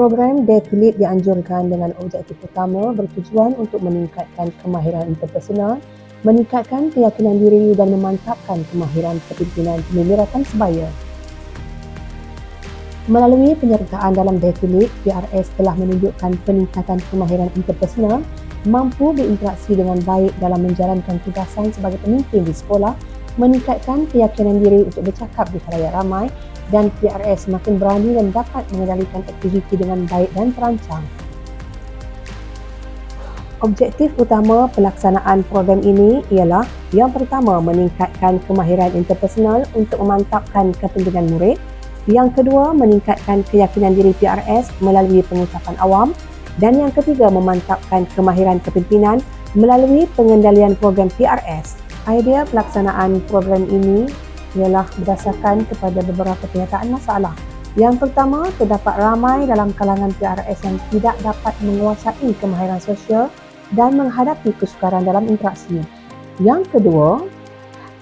Program Dare to Lead dianjurkan dengan objektif utama bertujuan untuk meningkatkan kemahiran interpersonal, meningkatkan keyakinan diri dan memantapkan kemahiran kepimpinan pemimpinan sebaya. Melalui penyertaan dalam Dare to Lead, PRS telah menunjukkan peningkatan kemahiran interpersonal, mampu berinteraksi dengan baik dalam menjalankan tugasan sebagai pemimpin di sekolah, meningkatkan keyakinan diri untuk bercakap di khalayak ramai, dan PRS makin berani dan dapat mengendalikan aktiviti dengan baik dan terancang. Objektif utama pelaksanaan program ini ialah yang pertama, meningkatkan kemahiran interpersonal untuk memantapkan kepimpinan murid. Yang kedua, meningkatkan keyakinan diri PRS melalui pengucapan awam. Dan yang ketiga, memantapkan kemahiran kepimpinan melalui pengendalian program PRS. Idea pelaksanaan program ini ialah berdasarkan kepada beberapa kenyataan masalah. Yang pertama, terdapat ramai dalam kalangan PRS yang tidak dapat menguasai kemahiran sosial dan menghadapi kesukaran dalam interaksi. Yang kedua,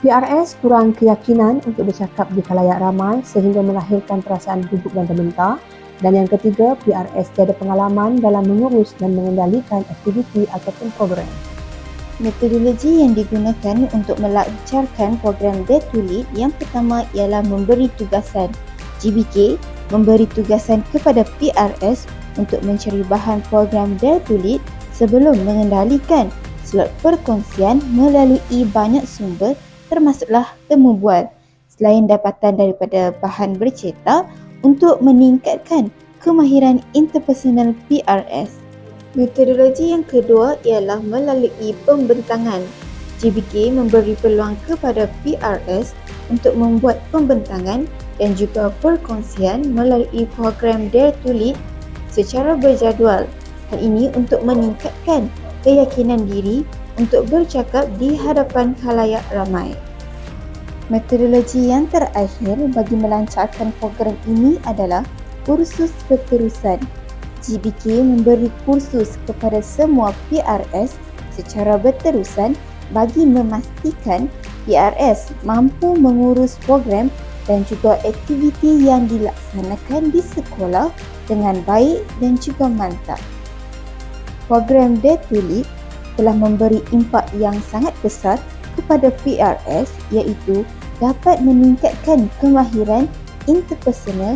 PRS kurang keyakinan untuk bercakap di khalayak ramai sehingga melahirkan perasaan gugup dan terbentar. Dan yang ketiga, PRS tiada pengalaman dalam mengurus dan mengendalikan aktiviti ataupun program. Metodologi yang digunakan untuk melancarkan program Dare to Lead yang pertama ialah memberi tugasan. GBK memberi tugasan kepada PRS untuk mencari bahan program Dare to Lead sebelum mengendalikan slot perkongsian melalui banyak sumber termasuklah temu bual. Selain dapatan daripada bahan bercetak untuk meningkatkan kemahiran interpersonal PRS. Metodologi yang kedua ialah melalui pembentangan. GBK memberi peluang kepada PRS untuk membuat pembentangan dan juga perkongsian melalui program Dare to Lead secara berjadual. Hal ini untuk meningkatkan keyakinan diri untuk bercakap di hadapan khalayak ramai. Metodologi yang terakhir bagi melancarkan program ini adalah kursus berterusan. GBK memberi kursus kepada semua PRS secara berterusan bagi memastikan PRS mampu mengurus program dan juga aktiviti yang dilaksanakan di sekolah dengan baik dan juga mantap. Program Dare to Lead telah memberi impak yang sangat besar kepada PRS iaitu dapat meningkatkan kemahiran interpersonal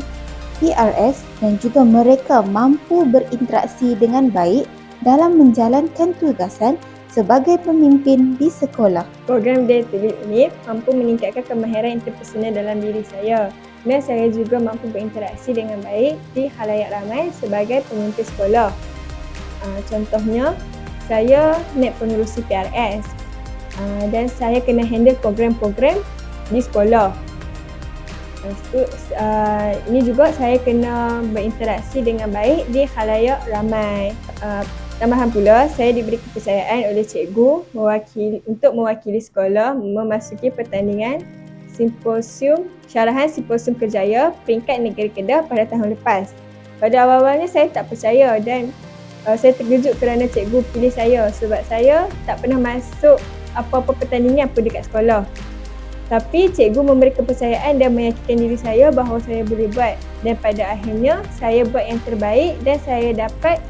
PRS dan juga mereka mampu berinteraksi dengan baik dalam menjalankan tugasan sebagai pemimpin di sekolah. Program Dare to Lead ini mampu meningkatkan kemahiran interpersonal dalam diri saya dan saya juga mampu berinteraksi dengan baik di khalayak ramai sebagai pemimpin sekolah. Contohnya, saya naib pengerusi PRS dan saya kena handle program-program di sekolah. Ini juga saya kena berinteraksi dengan baik di khalayak ramai. Tambahan pula, saya diberi kepercayaan oleh cikgu untuk mewakili sekolah memasuki pertandingan syarahan simposium kerjaya peringkat negeri Kedah pada tahun lepas. Pada awal-awalnya saya tak percaya dan saya terkejut kerana cikgu pilih saya sebab saya tak pernah masuk apa-apa pertandingan pun dekat sekolah. Tapi cikgu memberi kepercayaan dan meyakinkan diri saya bahawa saya boleh buat. Dan pada akhirnya saya buat yang terbaik dan saya dapat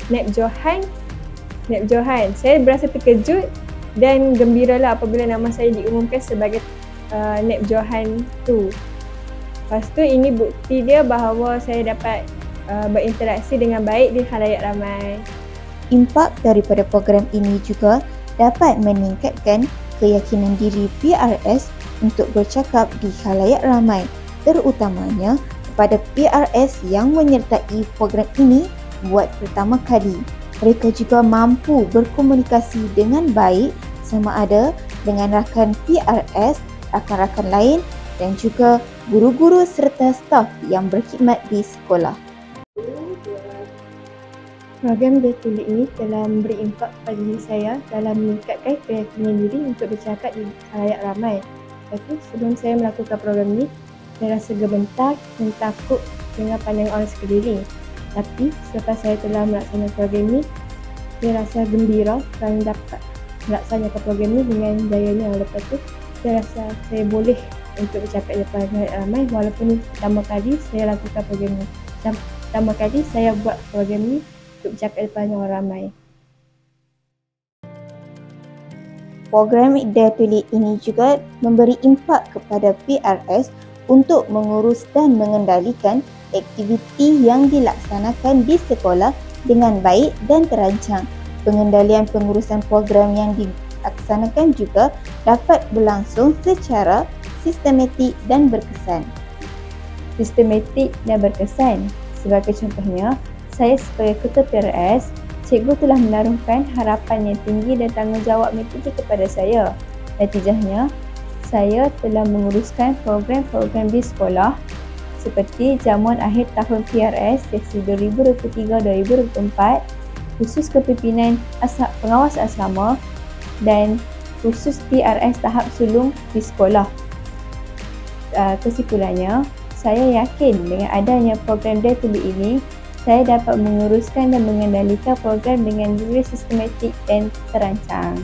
naib Johan. Saya berasa terkejut dan gembiralah apabila nama saya diumumkan sebagai naib Johan tu. Lepas tu ini bukti dia bahawa saya dapat berinteraksi dengan baik di khalayak ramai. Impak daripada program ini juga dapat meningkatkan keyakinan diri PRS untuk bercakap di khalayak ramai, terutamanya kepada PRS yang menyertai program ini buat pertama kali. Mereka juga mampu berkomunikasi dengan baik sama ada dengan rakan PRS, rakan-rakan lain dan juga guru-guru serta staf yang berkhidmat di sekolah. Program Dare to Lead ini telah memberi impak kepada diri saya dalam meningkatkan keyakinan diri untuk bercakap di khalayak ramai. Tapi sebelum saya melakukan program ini, saya rasa gemetar dan takut dengan pandangan orang sekeliling. Tapi selepas saya telah melaksanakan program ini, saya rasa gembira kerana dapat melaksanakan program ini dengan jayanya. Lepas tu, saya rasa saya boleh untuk bercakap di depan khalayak ramai walaupun ini pertama kali saya lakukan program ini. pertama kali saya buat program ni untuk bercakap depan orang ramai. Program Dare to Lead ini juga memberi impak kepada PRS untuk mengurus dan mengendalikan aktiviti yang dilaksanakan di sekolah dengan baik dan terancang. Pengendalian pengurusan program yang dilaksanakan juga dapat berlangsung secara sistematik dan berkesan. Sistematik dan berkesan. Sebagai contohnya, saya sebagai ketua PRS, cikgu telah menaruhkan harapan yang tinggi dan tanggungjawab yang tinggi kepada saya. Natijahnya, saya telah menguruskan program-program di sekolah seperti jamuan akhir tahun PRS sesi 2023-2024, khusus kepimpinan pengawas asrama dan khusus PRS tahap sulung di sekolah. Kesimpulannya, saya yakin dengan adanya program Dare to Lead ini, saya dapat menguruskan dan mengendalikan program dengan lebih sistematik dan terancang.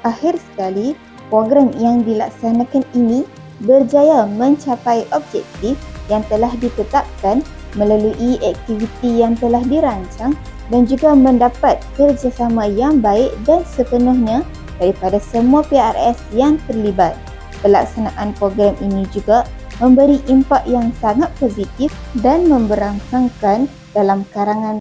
Akhir sekali, program yang dilaksanakan ini berjaya mencapai objektif yang telah ditetapkan melalui aktiviti yang telah dirancang dan juga mendapat kerjasama yang baik dan sepenuhnya daripada semua PRS yang terlibat. Pelaksanaan program ini juga memberi impak yang sangat positif dan memberangsangkan dalam karangan